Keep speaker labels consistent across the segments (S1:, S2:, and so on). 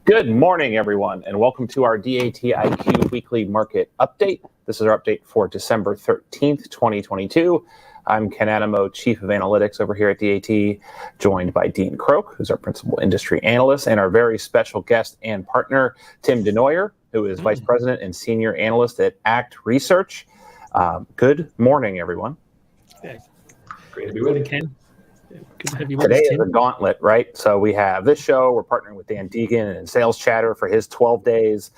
S1: Good morning, everyone, and welcome to our DAT IQ Weekly Market Update. This is our update for December 13th, 2022. I'm Ken Adamo, Chief of Analytics over here at DAT, joined by Dean Croak, who's our Principal Industry Analyst, and our very special guest and partner, Tim Denoyer, who is Vice President and Senior Analyst at ACT Research. Good morning, everyone.
S2: Okay. Great to be with you, Ken. Good to have you with
S1: Today
S2: us,
S1: is a gauntlet, right? So we have this show. We're partnering with Dan Deegan and Sales Chatter for his 12 days.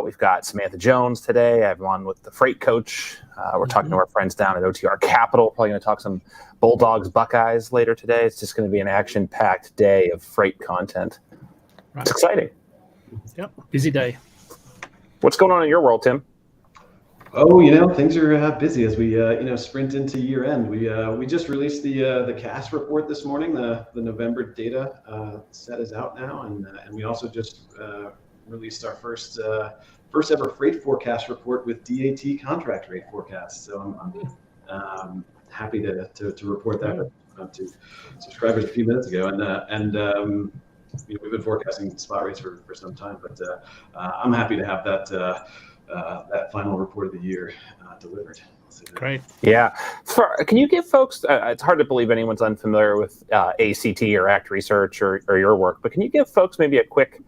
S1: We've got Samantha Jones today. I have one with the Freight Coach. We're talking to our friends down at OTR Capital. Probably going to talk some Bulldogs, Buckeyes later today. It's just going to be an action-packed day of freight content. Right. It's exciting.
S2: Yep, busy day.
S1: What's going on in your world, Tim?
S3: Oh, things are busy as we sprint into year end. We just released the cash report this morning. The November data set is out now, and we also just released our first ever freight forecast report with DAT contract rate forecast. So I'm happy to report that to subscribers a few minutes ago, and we've been forecasting spot rates for some time, but I'm happy to have that final report of the year delivered.
S2: Great.
S1: Yeah. Can you give folks, it's hard to believe anyone's unfamiliar with ACT or ACT Research or your work, but can you give folks maybe a quick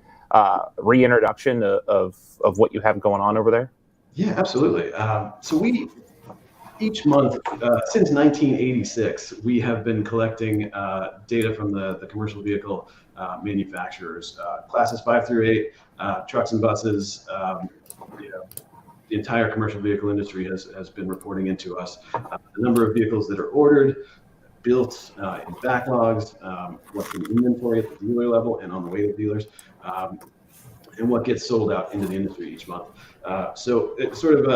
S1: reintroduction of what you have going on over there?
S3: Yeah, absolutely. So we, each month, since 1986, we have been collecting data from the commercial vehicle manufacturers, classes 5 through 8, trucks and buses. The entire commercial vehicle industry has been reporting into us the number of vehicles that are ordered, built in backlogs, what's in inventory at the dealer level and on the way to dealers, and what gets sold out into the industry each month. So it sort of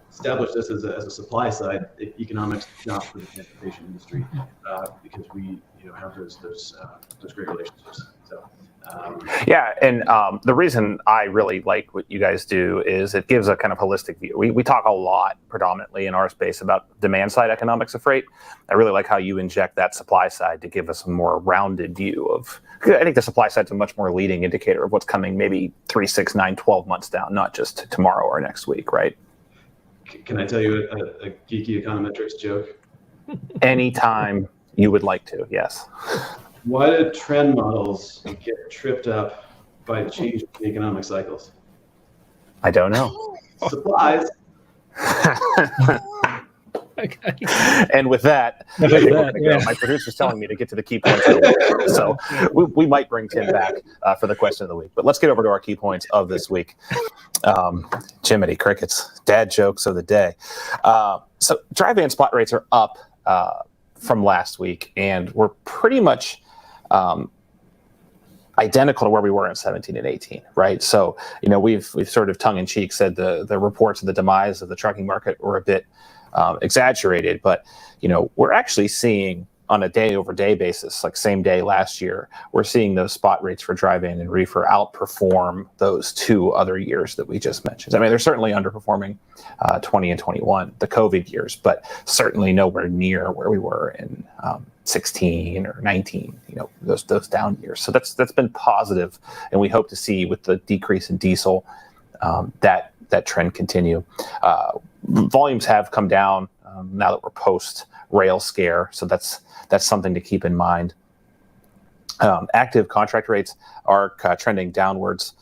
S3: established us as a supply side economics job for the transportation industry because we have those great relationships. So.
S1: Yeah, and the reason I really like what you guys do is it gives a kind of holistic view. We talk a lot, predominantly in our space, about demand side economics of freight. I really like how you inject that supply side to give us a more rounded view of. I think the supply side is a much more leading indicator of what's coming maybe 3, 6, 9, 12 months down, not just tomorrow or next week, right?
S3: Can I tell you a geeky econometrics joke?
S1: Anytime you would like to, yes.
S3: Why do trend models get tripped up by change in economic cycles?
S1: I don't know.
S3: Supplies.
S1: Okay. And with that, my producer's telling me to get to the key points of the week. So we might bring Tim back for the question of the week. But let's get over to our key points of this week. Jiminy Crickets, dad jokes of the day. So dry van spot rates are up from last week, and we're pretty much identical to where we were in 17 and 18, right? So, we've sort of tongue-in-cheek said the reports of the demise of the trucking market were a bit exaggerated, but, we're actually seeing on a day-over-day basis, like same day last year, we're seeing those spot rates for dry van and reefer outperform those 2 other years that we just mentioned. I mean, they're certainly underperforming 20 and 21, the COVID years, but certainly nowhere near where we were in 16 or 19, those down years. So that's been positive, and we hope to see with the decrease in diesel that trend continue. Volumes have come down now that we're post rail scare, so that's something to keep in mind. Active contract rates are trending downwards,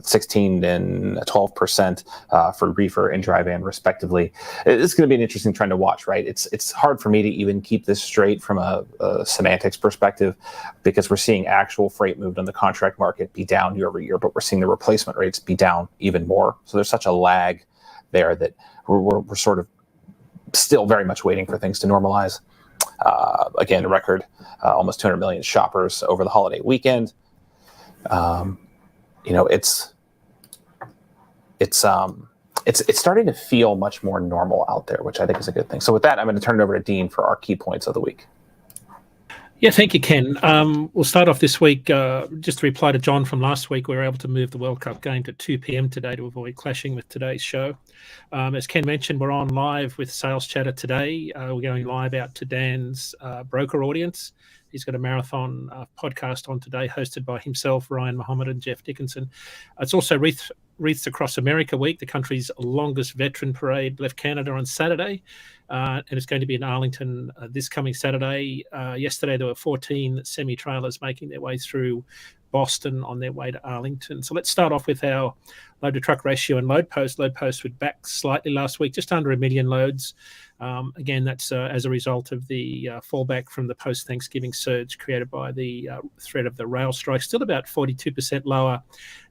S1: 16 and 12% for reefer and dry van, respectively. It's going to be an interesting trend to watch, right? It's hard for me to even keep this straight from a semantics perspective because we're seeing actual freight moved on the contract market be down year over year, but we're seeing the replacement rates be down even more. So there's such a lag there that we're sort of still very much waiting for things to normalize. Again, a record almost 200 million shoppers over the holiday weekend. It's starting to feel much more normal out there, which I think is a good thing. So with that, I'm going to turn it over to Dean for our key points of the week.
S4: Yeah, thank you, Ken. We'll start off this week. Just to reply to John from last week, we were able to move the World Cup game to 2 p.m. today to avoid clashing with today's show. As Ken mentioned, we're on live with Sales Chatter today. We're going live out to Dan's broker audience. He's got a marathon podcast on today, hosted by himself, Ryan Muhammad, and Jeff Dickinson. It's also Wreaths Across America Week, the country's longest veteran parade, left Canada on Saturday. And it's going to be in Arlington this coming Saturday. Yesterday, there were 14 semi-trailers making their way through Boston on their way to Arlington. So let's start off with our load-to-truck ratio and load post. Load post was back slightly last week, just under 1 million loads. Again, that's as a result of the fallback from the post-Thanksgiving surge created by the threat of the rail strike. Still about 42% lower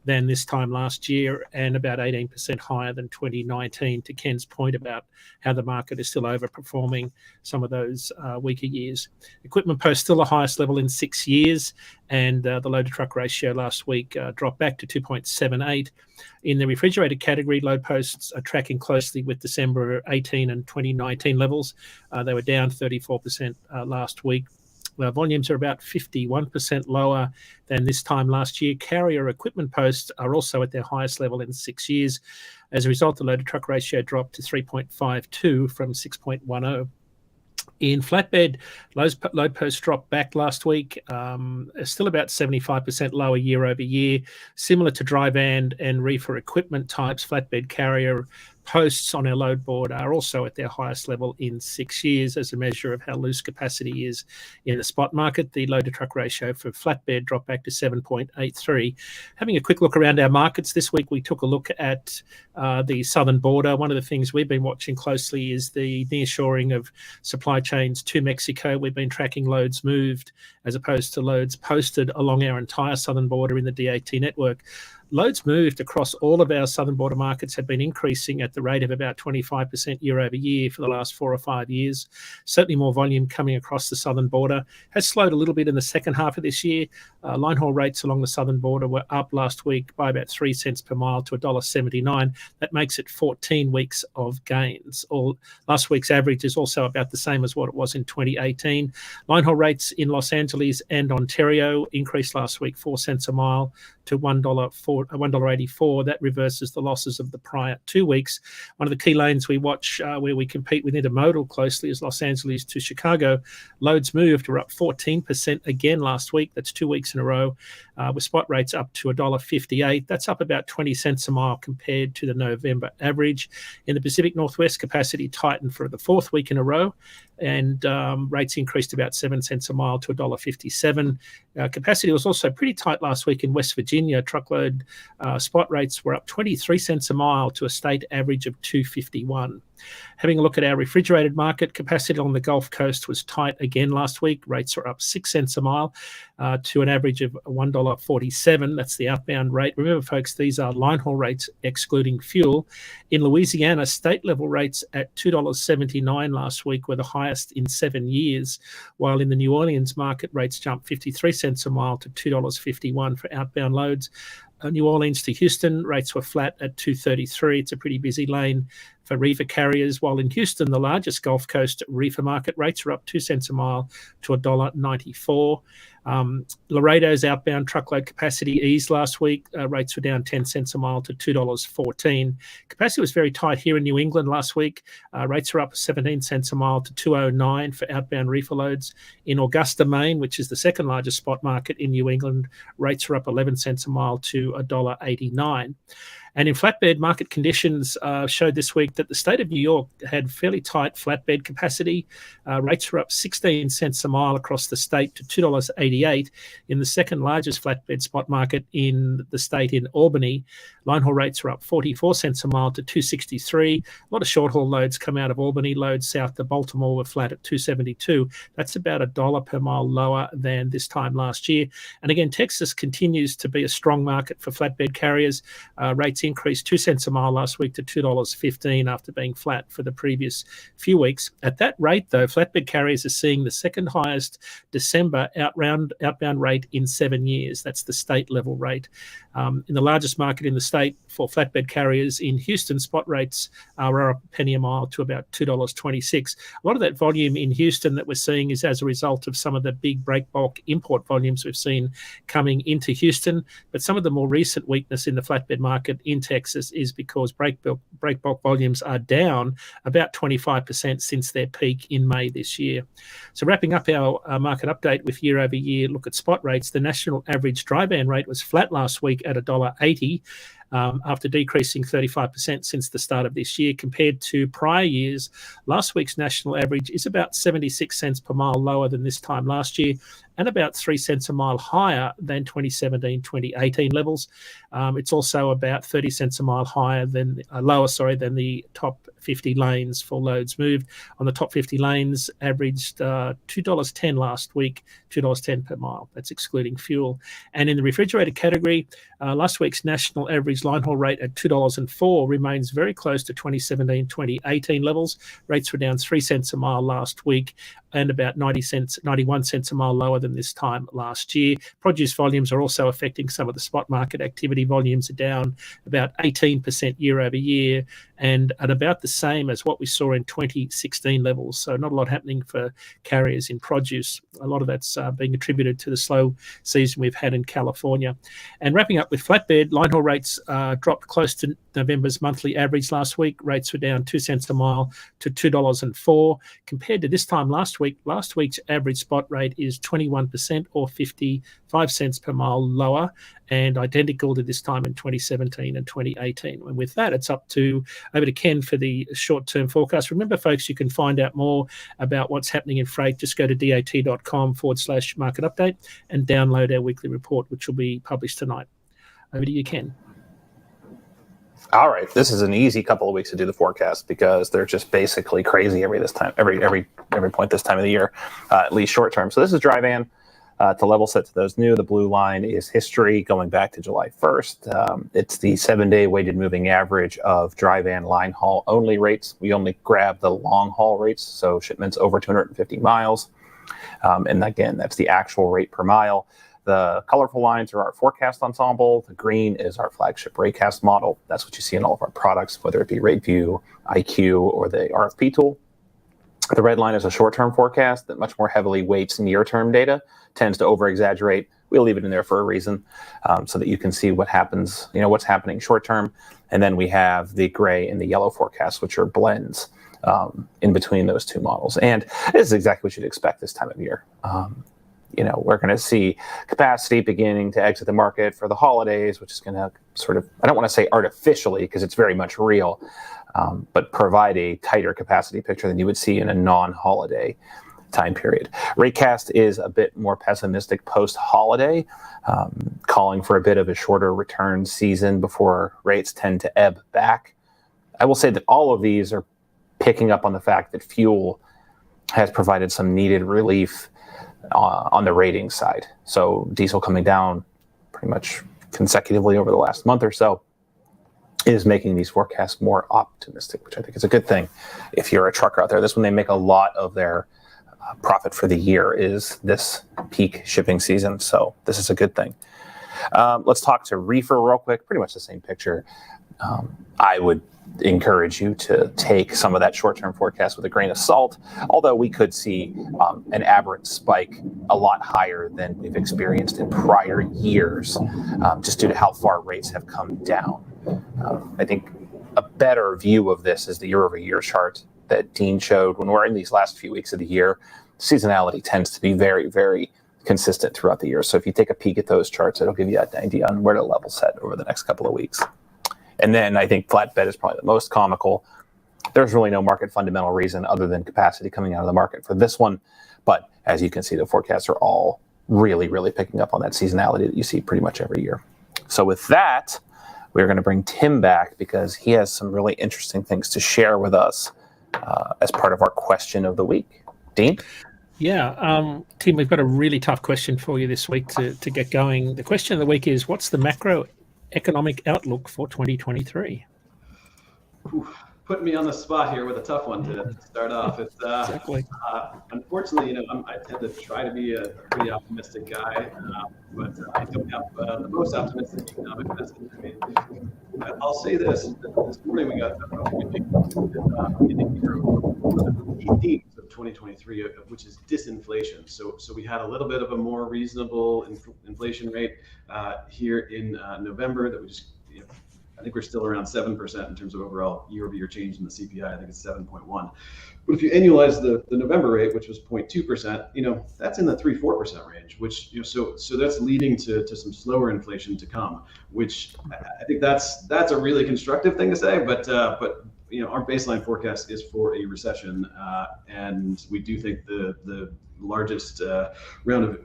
S4: than this time last year and about 18% higher than 2019, to Ken's point about how the market is still overperforming some of those weaker years. Equipment post still the highest level in 6 years, and the load-to-truck ratio last week dropped back to 2.78. In the refrigerated category, load posts are tracking closely with December 18 and 2019 levels. They were down 34% last week. Volumes are about 51% lower than this time last year. Carrier equipment posts are also at their highest level in 6 years. As a result, the load-to-truck ratio dropped to 3.52 from 6.10. In flatbed, load posts dropped back last week, still about 75% lower year over year. Similar to dry van and reefer equipment types, flatbed carrier posts on our load board are also at their highest level in 6 years as a measure of how loose capacity is in the spot market. The load-to-truck ratio for flatbed dropped back to 7.83. Having a quick look around our markets this week, we took a look at the southern border. One of the things we've been watching closely is the nearshoring of supply chains to Mexico. We've been tracking loads moved as opposed to loads posted along our entire southern border in the DAT network. Loads moved across all of our southern border markets have been increasing at the rate of about 25% year over year for the last 4 or 5 years. Certainly more volume coming across the southern border. Has slowed a little bit in the second half of this year. Line haul rates along the southern border were up last week by about 3 cents per mile to $1.79. That makes it 14 weeks of gains. Last week's average is also about the same as what it was in 2018. Line haul rates in Los Angeles and Ontario increased last week 4 cents a mile to $1.84. That reverses the losses of the prior 2 weeks. One of the key lanes we watch where we compete with intermodal closely is Los Angeles to Chicago. Loads moved were up 14% again last week. That's 2 weeks in a row, with spot rates up to $1.58. That's up about 20 cents a mile compared to the November average. In the Pacific Northwest, capacity tightened for the 4th week in a row, and rates increased about 7 cents a mile to $1.57. Capacity was also pretty tight last week in West Virginia. Truckload spot rates were up 23 cents a mile to a state average of $2.51. Having a look at our refrigerated market, capacity on the Gulf Coast was tight again last week. Rates were up 6 cents a mile to an average of $1.47. That's the outbound rate. Remember, folks, these are line haul rates excluding fuel. In Louisiana, state level rates at $2.79 last week were the highest in 7 years, while in the New Orleans market, rates jumped 53 cents a mile to $2.51 for outbound loads. New Orleans to Houston, rates were flat at $2.33. It's a pretty busy lane for reefer carriers, while in Houston, the largest Gulf Coast reefer market, rates are up 2 cents a mile to $1.94. Laredo's outbound truckload capacity eased last week. Rates were down 10 cents a mile to $2.14. Capacity was very tight here in New England last week. Rates are up 17 cents a mile to $2.09 for outbound reefer loads. In Augusta, Maine, which is the second largest spot market in New England, rates are up 11 cents a mile to $1.89. And in flatbed, market conditions showed this week that the state of New York had fairly tight flatbed capacity. Rates were up 16 cents a mile across the state to $2.88. In the second largest flatbed spot market in the state in Albany, line haul rates were up 44 cents a mile to $2.63. A lot of short haul loads come out of Albany. Loads south to Baltimore were flat at $2.72. That's about $1 per mile lower than this time last year. And again, Texas continues to be a strong market for flatbed carriers. Rates increased 2 cents a mile last week to $2.15 after being flat for the previous few weeks. At that rate, though, flatbed carriers are seeing the second highest December outbound rate in 7 years. That's the state level rate. In the largest market in the state for flatbed carriers in Houston, spot rates are up a penny a mile to about $2.26. A lot of that volume in Houston that we're seeing is as a result of some of the big break bulk import volumes we've seen coming into Houston. But some of the more recent weakness in the flatbed market in Texas is because break bulk volumes are down about 25% since their peak in May this year. So wrapping up our market update with year over year look at spot rates, the national average dry van rate was flat last week at $1.80. After decreasing 35% since the start of this year compared to prior years. Last week's national average is about 76 cents per mile lower than this time last year and about 3 cents a mile higher than 2017-2018 levels. It's also about 30 cents a mile higher than lower than the top 50 lanes for loads moved. On the top 50 lanes, averaged $2.10 last week, $2.10 per mile. That's excluding fuel. And in the refrigerated category, last week's national average line haul rate at $2.04 remains very close to 2017-2018 levels. Rates were down 3 cents a mile last week and about 91 cents a mile lower than this time last year. Produce volumes are also affecting some of the spot market activity. Volumes are down about 18% year over year and at about the same as what we saw in 2016 levels. So not a lot happening for carriers in produce. A lot of that's being attributed to the slow season we've had in California. And wrapping up with flatbed, line haul rates dropped close to November's monthly average last week. Rates were down 2 cents a mile to $2.04. Compared to this time last week's average spot rate is 21% or 55 cents per mile lower and identical to this time in 2017 and 2018. And with that, it's over to Ken for the short-term forecast. Remember, folks, you can find out more about what's happening in freight. Just go to dat.com/market update and download our weekly report, which will be published tonight. Over to you, Ken.
S1: All right, this is an easy couple of weeks to do the forecast because they're just basically crazy every point this time of the year, at least short term. So this is dry van. To level set to those new, the blue line is history going back to July 1st. It's the 7-day weighted moving average of dry van line haul only rates. We only grab the long haul rates, so shipments over 250 miles. And again, that's the actual rate per mile. The colorful lines are our forecast ensemble. The green is our flagship Raycast model. That's what you see in all of our products, whether it be RateView, IQ, or the RFP tool. The red line is a short-term forecast that much more heavily weights near-term data, tends to over-exaggerate. We'll leave it in there for a reason, so that you can see what happens, what's happening short-term. And then we have the gray and the yellow forecasts, which are blends in between those two models. And this is exactly what you'd expect this time of year. We're going to see capacity beginning to exit the market for the holidays, which is going to sort of, I don't want to say artificially because it's very much real, but provide a tighter capacity picture than you would see in a non-holiday time period. Raycast is a bit more pessimistic post-holiday, calling for a bit of a shorter return season before rates tend to ebb back. I will say that all of these are picking up on the fact that fuel has provided some needed relief on the rating side. So diesel coming down pretty much consecutively over the last month or so is making these forecasts more optimistic, which I think is a good thing. If you're a trucker out there, this is when they make a lot of their profit for the year is this peak shipping season. So this is a good thing. Let's talk to reefer real quick. Pretty much the same picture. I would encourage you to take some of that short-term forecast with a grain of salt, although we could see an aberrant spike a lot higher than we've experienced in prior years, just due to how far rates have come down. I think a better view of this is the year-over-year chart that Dean showed. When we're in these last few weeks of the year, seasonality tends to be very, very consistent throughout the year. So if you take a peek at those charts, it'll give you an idea on where to level set over the next couple of weeks. And then I think flatbed is probably the most comical. There's really no market fundamental reason other than capacity coming out of the market for this one. But as you can see, the forecasts are all really, really picking up on that seasonality that you see pretty much every year. So with that, we're going to bring Tim back because he has some really interesting things to share with us as part of our question of the week. Dean?
S4: Yeah, Tim, we've got a really tough question for you this week to get going. The question of the week is, what's the macroeconomic outlook for 2023?
S3: putting me on the spot here with a tough one to start off. It's
S4: Exactly.
S3: unfortunately, I tend to try to be a pretty optimistic guy, but I don't have the most optimistic economic message. I mean, I'll say this: this morning we got a really big indicator of key themes of 2023, which is disinflation. So we had a little bit of a more reasonable inflation rate here in November that we just. I think we're still around 7% in terms of overall year-over-year change in the CPI. I think it's 7.1. But if you annualize the November rate, which was 0.2%, that's in the 3-4% range, which so that's leading to some slower inflation to come, which I think that's a really constructive thing to say. But our baseline forecast is for a recession, and we do think the largest round of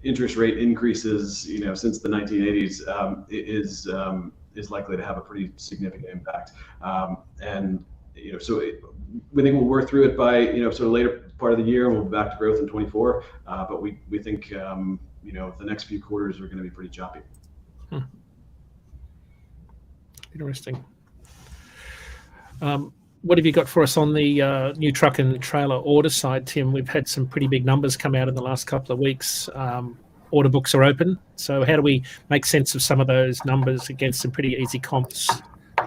S3: interest rate increases, since the 1980s is likely to have a pretty significant impact. So we think we'll work through it by, sort of later part of the year, and we'll be back to growth in 24. But we think, the next few quarters are going to be pretty choppy.
S4: Interesting. What have you got for us on the new truck and trailer order side, Tim? We've had some pretty big numbers come out in the last couple of weeks. Order books are open. So how do we make sense of some of those numbers against some pretty easy comps?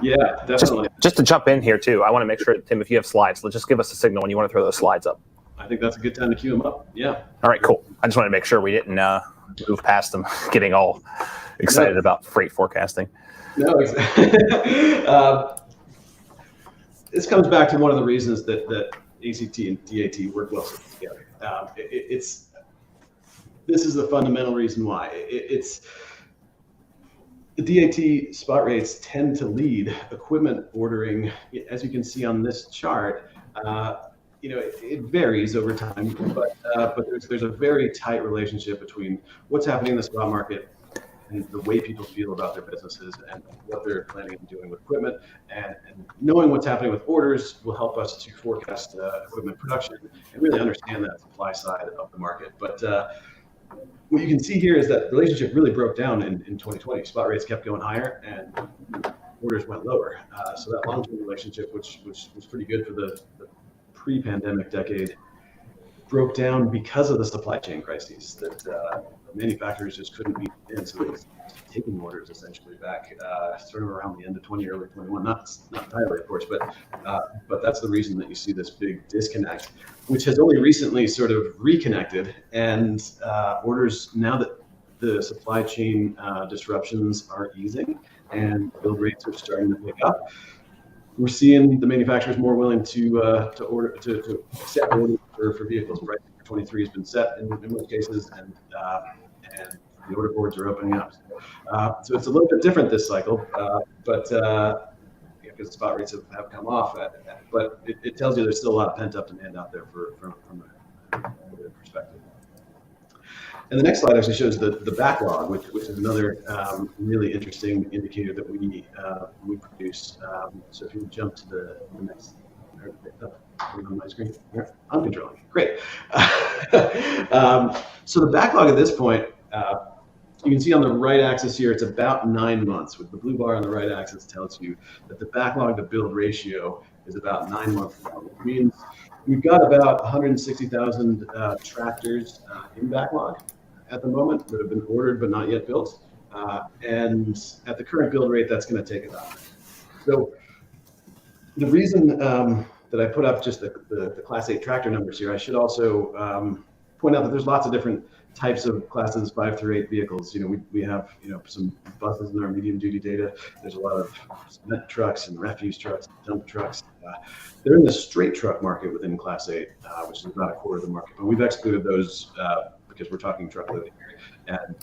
S3: Yeah, definitely.
S1: Just to jump in here too, I want to make sure, Tim, if you have slides, just give us a signal when you want to throw those slides up.
S3: I think that's a good time to cue them up. Yeah.
S1: All right, cool. I just wanted to make sure we didn't move past them, getting all excited about freight forecasting.
S3: No, exactly. This comes back to one of the reasons that ACT and DAT work well together. This is the fundamental reason why. The DAT spot rates tend to lead equipment ordering, as you can see on this chart. It varies over time, but there's a very tight relationship between what's happening in the spot market and the way people feel about their businesses and what they're planning on doing with equipment. And knowing what's happening with orders will help us to forecast equipment production and really understand that supply side of the market. But what you can see here is that the relationship really broke down in 2020. Spot rates kept going higher and orders went lower. So that long-term relationship, which was pretty good for the pre-pandemic decade, broke down because of the supply chain crises that manufacturers just couldn't meet in. So they were taking orders essentially back sort of around the end of 20, early 21. Not entirely, of course, but that's the reason that you see this big disconnect, which has only recently sort of reconnected. And orders, now that the supply chain disruptions are easing and build rates are starting to pick up, we're seeing the manufacturers more willing to order to accept orders for vehicles. Right, 23 has been set in most cases, and the order boards are opening up. So it's a little bit different this cycle, but because spot rates have come off. But it tells you there's still a lot of pent up demand out there from a perspective. And the next slide actually shows the backlog, which is another really interesting indicator that we produce. So if you jump to the next, on my screen, I'm controlling. Great. So the backlog at this point, you can see on the right axis here, it's about 9 months. With the blue bar on the right axis tells you that the backlog to build ratio is about 9 months long, which means we've got about 160,000 tractors in backlog at the moment that have been ordered but not yet built. And at the current build rate, that's going to take about. So the reason that I put up just the Class 8 tractor numbers here, I should also point out that there's lots of different types of classes 5 through 8 vehicles. We have some buses in our medium duty data. There's a lot of cement trucks and refuse trucks, dump trucks. They're in the straight truck market within Class 8, which is about a quarter of the market. But we've excluded those because we're talking truckload here, and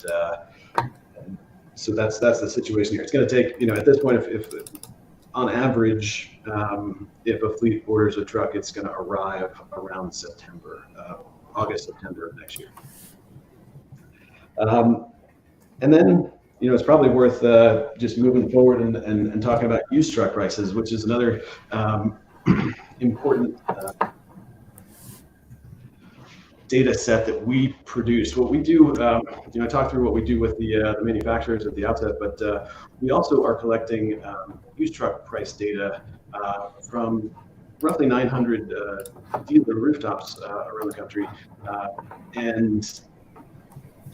S3: so that's the situation here. It's going to take, at this point, if on average, if a fleet orders a truck, it's going to arrive around August, September of next year. And then, it's probably worth just moving forward and talking about used truck prices, which is another data set that we produce. What we do, I talked through what we do with the manufacturers at the outset, but we also are collecting used truck price data from roughly 900 dealer rooftops around the country, and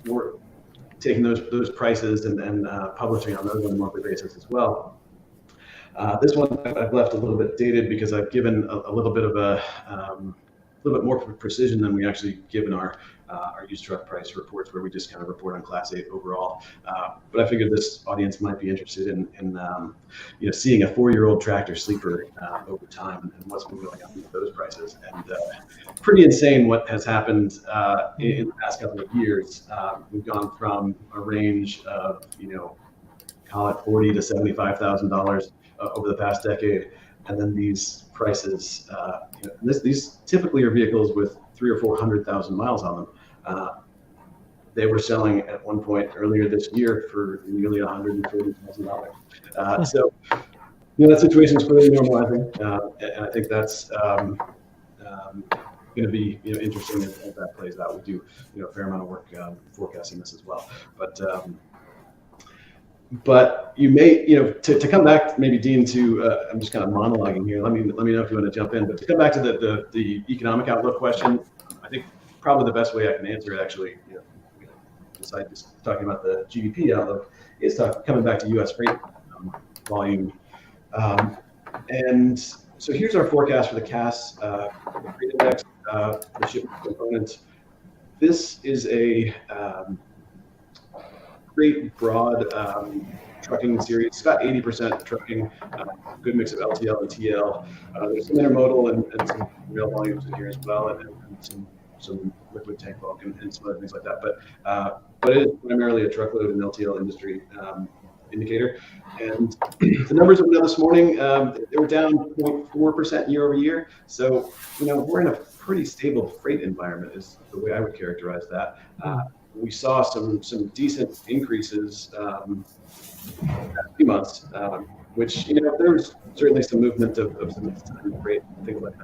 S3: we're taking those prices and publishing on those on a monthly basis as well. This one I've left a little bit dated because I've given a little bit of a little bit more precision than we actually give in our used truck price reports, where we just kind of report on Class 8 overall. But I figured this audience might be interested in seeing a 4-year-old tractor sleeper over time and what's been going on with those prices. And pretty insane what has happened in the past couple of years. We've gone from a range of call it $40,000 to $75,000 over the past decade, and then these prices. These typically are vehicles with 300,000 or 400,000 miles on them. They were selling at one point earlier this year for nearly $140,000. So, that situation is clearly normalizing, and I think that's going to be interesting as that plays out. We do a fair amount of work forecasting this as well, but you may, to come back, maybe Dean, to I'm just kind of monologuing here. Let me know if you want to jump in. But to come back to the economic outlook question, I think probably the best way I can answer it, actually, besides just talking about the GDP outlook, is coming back to U.S. freight volume. And so here's our forecast for the CAS, the freight index, the shipment component. This is a great broad trucking series. It's got 80% trucking, good mix of LTL and TL. There's some intermodal and some rail volumes in here as well, and some liquid tank bulk and some other things like that. But it is primarily a truckload and LTL industry indicator. And the numbers that we got this morning, they were down 0.4% year over year. So we're in a pretty stable freight environment, is the way I would characterize that. We saw some decent increases in a few months, which there was certainly some movement of some freight and things like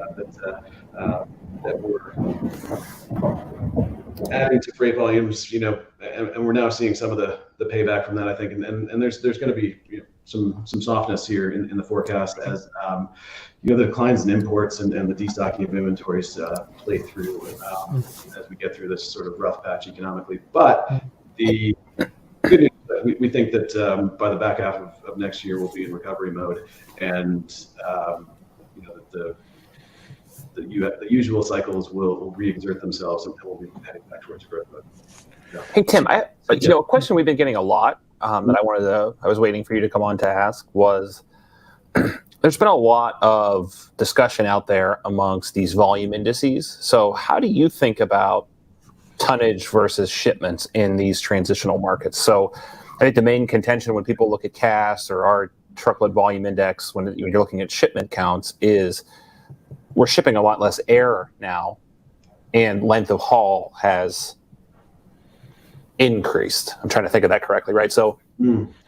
S3: that were adding to freight volumes, and we're now seeing some of the payback from that, I think, and there's going to be some softness here in the forecast as the declines in imports and the destocking of inventories play through as we get through this sort of rough patch economically. But the good news is that we think that by the back half of next year we'll be in recovery mode, and the usual cycles will re-exert themselves and we'll be heading back towards growth mode. Yeah.
S1: Hey Tim, a question we've been getting a lot that I was waiting for you to come on to ask was, there's been a lot of discussion out there amongst these volume indices. So how do you think about tonnage versus shipments in these transitional markets? So I think the main contention when people look at CAS or our truckload volume index, when you're looking at shipment counts, is we're shipping a lot less air now, and length of haul has increased. I'm trying to think of that correctly, right? So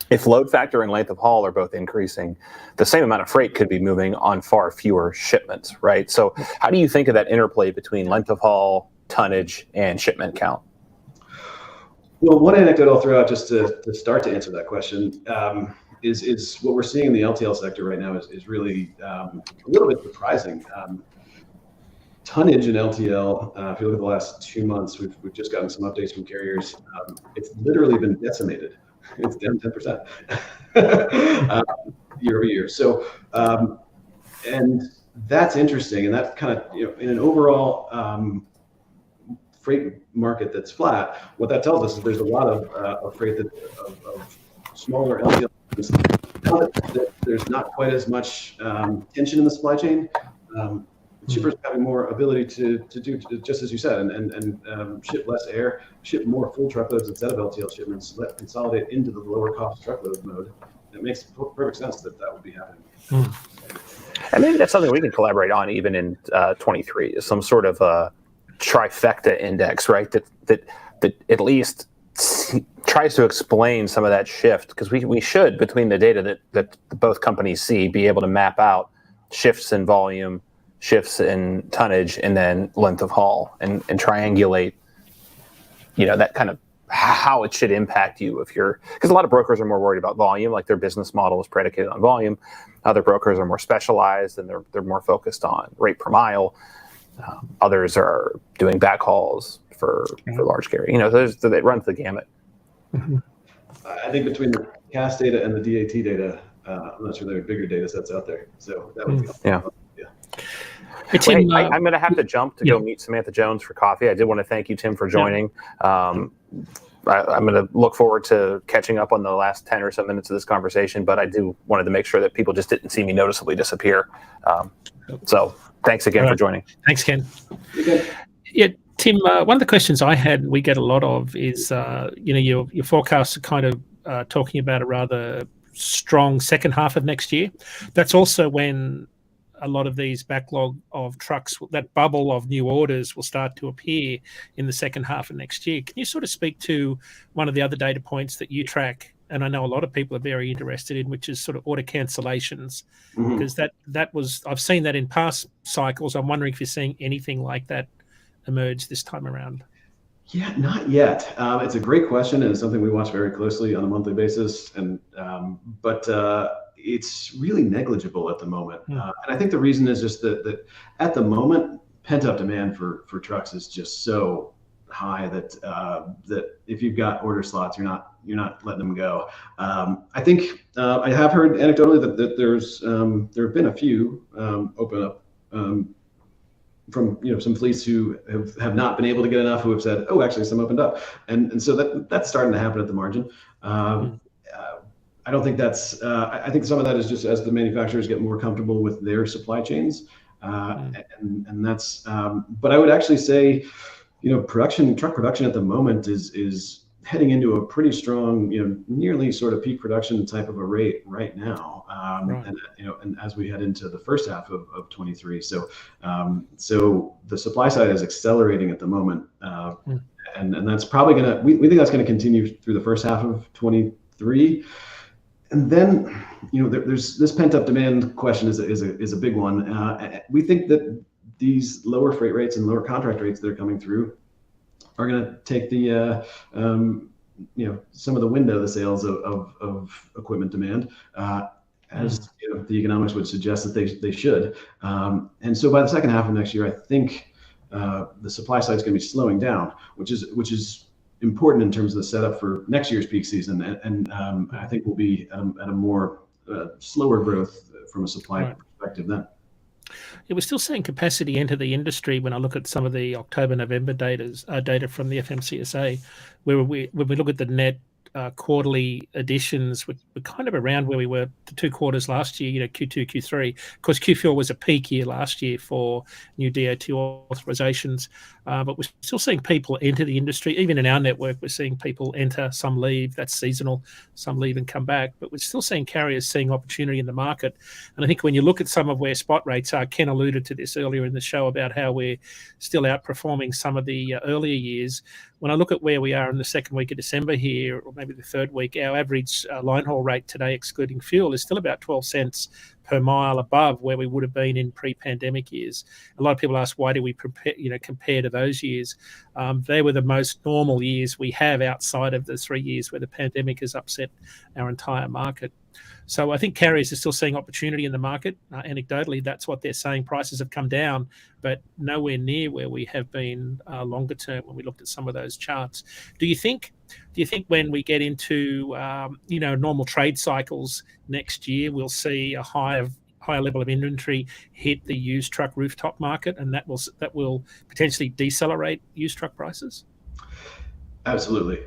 S1: if load factor and length of haul are both increasing, the same amount of freight could be moving on far fewer shipments, right? So how do you think of that interplay between length of haul, tonnage, and shipment count?
S3: Well, one anecdote I'll throw out just to start to answer that question is what we're seeing in the LTL sector right now is really a little bit surprising. Tonnage in LTL, if you look at the last 2 months, we've just gotten some updates from carriers. It's literally been decimated. It's down 10% year over year. So, and that's interesting. And that kind of, in an overall freight market that's flat, what that tells us is there's a lot of freight of smaller LTL. Now that there's not quite as much tension in the supply chain. Shippers having more ability to do just as you said, and ship less air, ship more full truckloads instead of LTL shipments, consolidate into the lower cost truckload mode. It makes perfect sense that would be happening.
S1: And maybe that's something we can collaborate on even in 23, some sort of a trifecta index, right? That at least tries to explain some of that shift, because we should, between the data that both companies see, be able to map out shifts in volume, shifts in tonnage and then length of haul, and triangulate, that kind of how it should impact you because a lot of brokers are more worried about volume, like their business model is predicated on volume. Other brokers are more specialized and they're more focused on rate per mile. Others are doing backhauls for large carrier. It runs the gamut.
S4: Mm-hmm.
S3: I think between the CAS data and the DAT data, I'm not sure there are bigger data sets out there. So that would be
S4: Hey, Tim,
S1: I'm going to have to jump to go meet Samantha Jones for coffee. I did want to thank you, Tim, for joining. I'm going to look forward to catching up on the last 10 or so minutes of this conversation, but I wanted to make sure that people just didn't see me noticeably disappear. So thanks again for joining.
S4: Thanks, Ken. Yeah, Tim, one of the questions I had, we get a lot of, is your forecasts are kind of talking about a rather strong second half of next year. That's also when a lot of these backlog of trucks, that bubble of new orders, will start to appear in the second half of next year. Can you sort of speak to one of the other data points that you track, and I know a lot of people are very interested in, which is sort of order cancellations? Because I've seen that in past cycles. I'm wondering if you're seeing anything like that emerge this time around.
S3: Yeah, not yet. It's a great question, and it's something we watch very closely on a monthly basis. And but it's really negligible at the moment. And I think the reason is just that at the moment, pent-up demand for trucks is just so high that if you've got order slots, you're not letting them go. I think I have heard anecdotally that there have been a few open up from some fleets who have not been able to get enough, who have said, oh, actually some opened up, and so that's starting to happen at the margin. I don't think that's I think some of that is just as the manufacturers get more comfortable with their supply chains, and that's but I would actually say truck production at the moment is heading into a pretty strong, nearly sort of peak production type of a rate right now. And as we head into the first half of 23. So the supply side is accelerating at the moment. And that's probably we think that's going to continue through the first half of 23. And then, there's this pent up demand question is a big one. We think that these lower freight rates and lower contract rates that are coming through are going to take the some of the wind out of the sails of equipment demand, as the economics would suggest that they should. And so by the second half of next year, I think the supply side is going to be slowing down, which is important in terms of the setup for next year's peak season. And I think we'll be at a more slower growth from a supply perspective then.
S4: Yeah, we're still seeing capacity enter the industry when I look at some of the October-November data from the FMCSA, when we look at the net quarterly additions, we're kind of around where we were the 2 quarters last year, Q2, Q3. Of course, Q4 was a peak year last year for new DAT authorizations, but we're still seeing people enter the industry. Even in our network, we're seeing people enter, some leave, that's seasonal, some leave and come back, but we're still seeing carriers seeing opportunity in the market. And I think when you look at some of where spot rates are, Ken alluded to this earlier in the show about how we're still outperforming some of the earlier years. When I look at where we are in the second week of December here, or maybe the third week, our average line haul rate today, excluding fuel, is still about 12 cents per mile above where we would have been in pre-pandemic years. A lot of people ask, why do we compare to those years? They were the most normal years we have outside of the 3 years where the pandemic has upset our entire market. So I think carriers are still seeing opportunity in the market. Anecdotally, that's what they're saying. Prices have come down, but nowhere near where we have been longer term when we looked at some of those charts. Do you think when we get into normal trade cycles next year, we'll see a higher level of inventory hit the used truck rooftop market, and that will potentially decelerate used truck prices?
S3: Absolutely.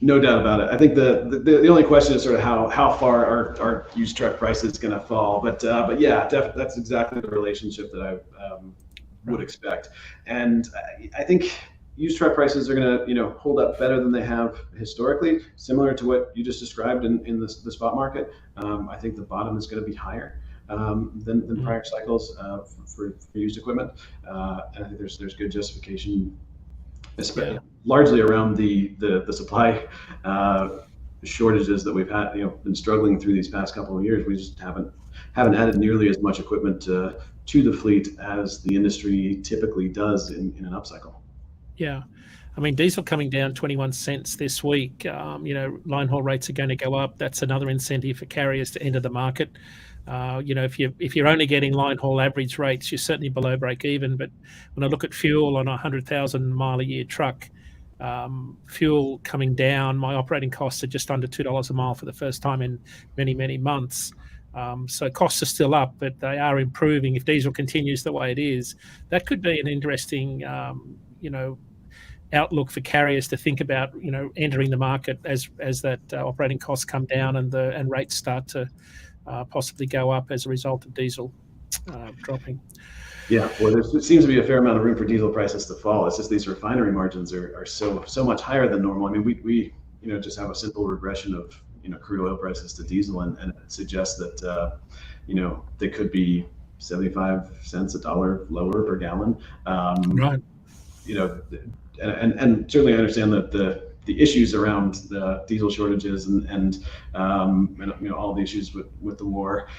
S3: No doubt about it. I think the only question is sort of how far are used truck prices going to fall, but yeah, that's exactly the relationship that I would expect. And I think used truck prices are going to hold up better than they have historically, similar to what you just described in the spot market. I think the bottom is going to be higher than prior cycles for used equipment, and I think there's good justification, especially largely around the supply shortages that we've had, been struggling through these past couple of years. We just haven't added nearly as much equipment to to the fleet as the industry typically does in an upcycle.
S4: Yeah. I mean, diesel coming down 21 cents this week. Line haul rates are going to go up. That's another incentive for carriers to enter the market. If you're only getting line haul average rates, you're certainly below break even. But when I look at fuel on a 100,000 mile a year truck, fuel coming down, my operating costs are just under $2 a mile for the first time in many, many months. So costs are still up, but they are improving. If diesel continues the way it is, that could be an interesting, outlook for carriers to think about, entering the market as that operating costs come down and rates start to possibly go up as a result of diesel dropping.
S3: Yeah, well, there seems to be a fair amount of room for diesel prices to fall. It's just these refinery margins are so much higher than normal. I mean, we just have a simple regression of crude oil prices to diesel, and it suggests that they could be 75 cents, $1 lower per gallon.
S4: Right.
S3: And certainly I understand that the issues around the diesel shortages and all the issues with the war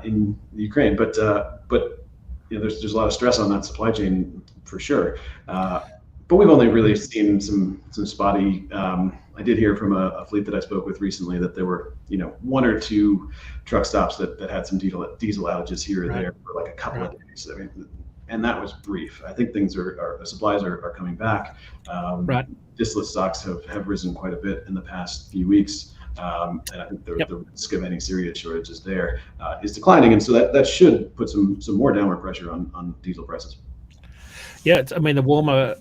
S3: in Ukraine, but there's a lot of stress on that supply chain for sure. But we've only really seen some spotty. I did hear from a fleet that I spoke with recently that there were one or two truck stops that had some diesel outages here or there for like a couple of days. I mean, and that was brief. I think things the supplies are coming back. Distillate stocks have risen quite a bit in the past few weeks. And I think the risk of any serious shortages there is declining. And so that should put some more downward pressure on diesel prices.
S4: Yeah, the warmer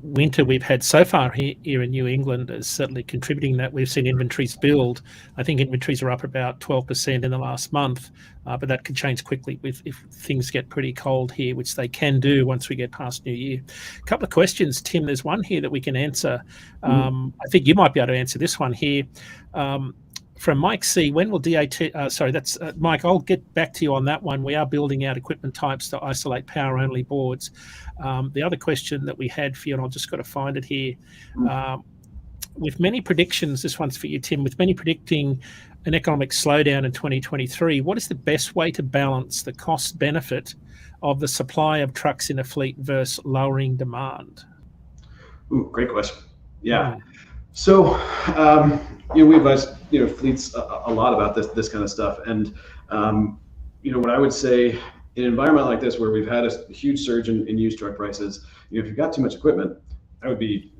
S4: winter we've had so far here in New England is certainly contributing that. We've seen inventories build. I think inventories are up about 12% in the last month, but that could change quickly if things get pretty cold here, which they can do once we get past New Year. A couple of questions, Tim. There's one here that we can answer. I think you might be able to answer this one here. From Mike C, when will DAT, that's Mike, I'll get back to you on that one. We are building out equipment types to isolate power-only boards. The other question that we had for you, and I've just got to find it here, with many predictions, this one's for you, Tim, with many predicting an economic slowdown in 2023, what is the best way to balance the cost benefit of the supply of trucks in a fleet versus lowering demand?
S3: Ooh, great question. Yeah. So, we advise fleets a lot about this kind of stuff, and what I would say in an environment like this where we've had a huge surge in used truck prices, if you've got too much equipment, I would be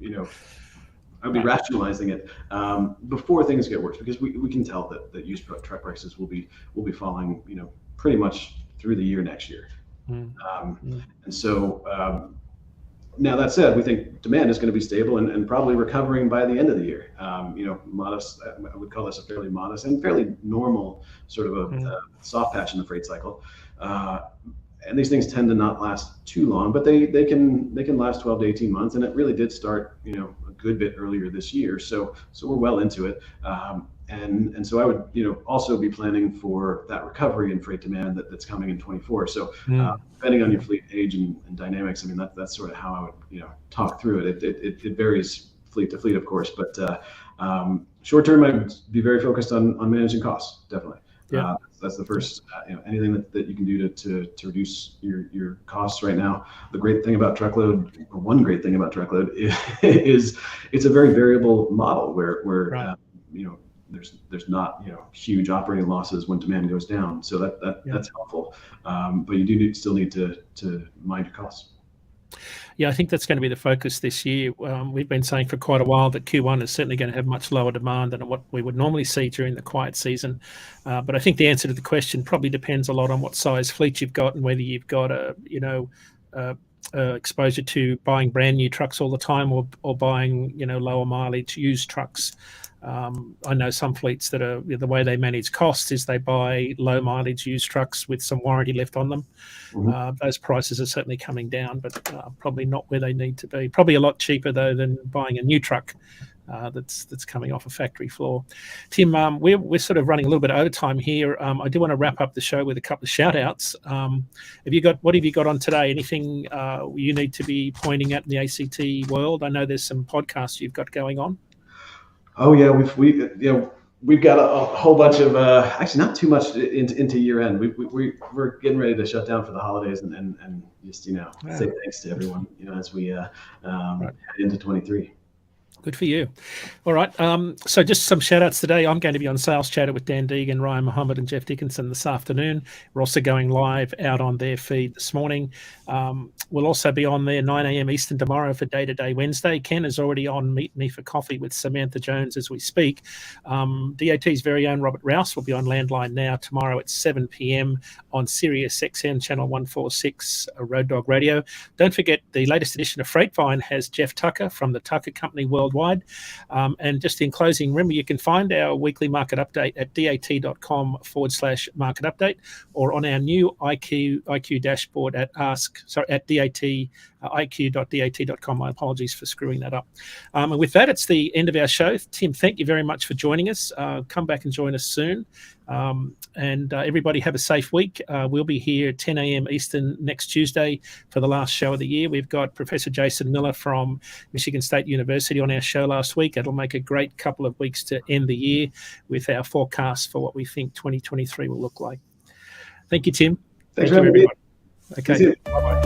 S3: rationalizing it before things get worse, because we can tell that used truck prices will be falling pretty much through the year next year. And so. Now that said, we think demand is going to be stable and probably recovering by the end of the year. Modest. I would call this a fairly modest and fairly normal sort of a soft patch in the freight cycle. And these things tend to not last too long, but they can last 12 to 18 months. And it really did start a good bit earlier this year. So we're well into it. And so I would also be planning for that recovery in freight demand that's coming in 24. So depending on your fleet age and dynamics, that's sort of how I would talk through it. It varies fleet to fleet, of course, but short term I'd be very focused on managing costs, definitely. Yeah. That's the first anything that you can do to reduce your costs right now. The great thing about truckload, or one great thing about truckload, is it's a very variable model where there's not huge operating losses when demand goes down, so that's helpful. But you do still need to mind your costs.
S4: Yeah, I think that's going to be the focus this year. We've been saying for quite a while that Q1 is certainly going to have much lower demand than what we would normally see during the quiet season. But I think the answer to the question probably depends a lot on what size fleet you've got and whether you've got exposure to buying brand new trucks all the time or buying lower mileage used trucks. I know some fleets that are the way they manage costs is they buy low mileage used trucks with some warranty left on them. Those prices are certainly coming down, but probably not where they need to be. Probably a lot cheaper though than buying a new truck that's coming off a factory floor. Tim, we're sort of running a little bit over time here. I do want to wrap up the show with a couple of shout outs. What have you got on today? Anything you need to be pointing at in the ACT world? I know there's some podcasts you've got going on.
S3: Oh yeah, we've got a whole bunch of actually not too much into year end. We're getting ready to shut down for the holidays and just say thanks to everyone as we head into 23.
S4: Good for you. All right. So just some shout outs today. I'm going to be on Sales Chatter with Dan Deegan, Ryan Mohammed, and Jeff Dickinson this afternoon. We're also going live out on their feed this morning. We'll also be on there 9 a.m. Eastern tomorrow for Day to Day Wednesday. Ken is already on Meet Me for Coffee with Samantha Jones as we speak. DAT's very own Robert Rouse will be on Landline Now tomorrow at 7 p.m. on Sirius XM channel 146 Road Dog Radio. Don't forget the latest edition of Freightvine has Jeff Tucker from the Tucker Company Worldwide. And just in closing, remember you can find our weekly market update at dat.com/market update or on our new IQ dashboard at iq.dat.com. My apologies for screwing that up. And with that, it's the end of our show. Tim, thank you very much for joining us. Come back and join us soon. And everybody have a safe week. We'll be here at 10 a.m. Eastern next Tuesday for the last show of the year. We've got Professor Jason Miller from Michigan State University on our show last week. It'll make a great couple of weeks to end the year with our forecast for what we think 2023 will look like. Thank you, Tim.
S3: Thanks
S4: Thank you, everyone.
S3: me.
S4: Okay. Bye-bye.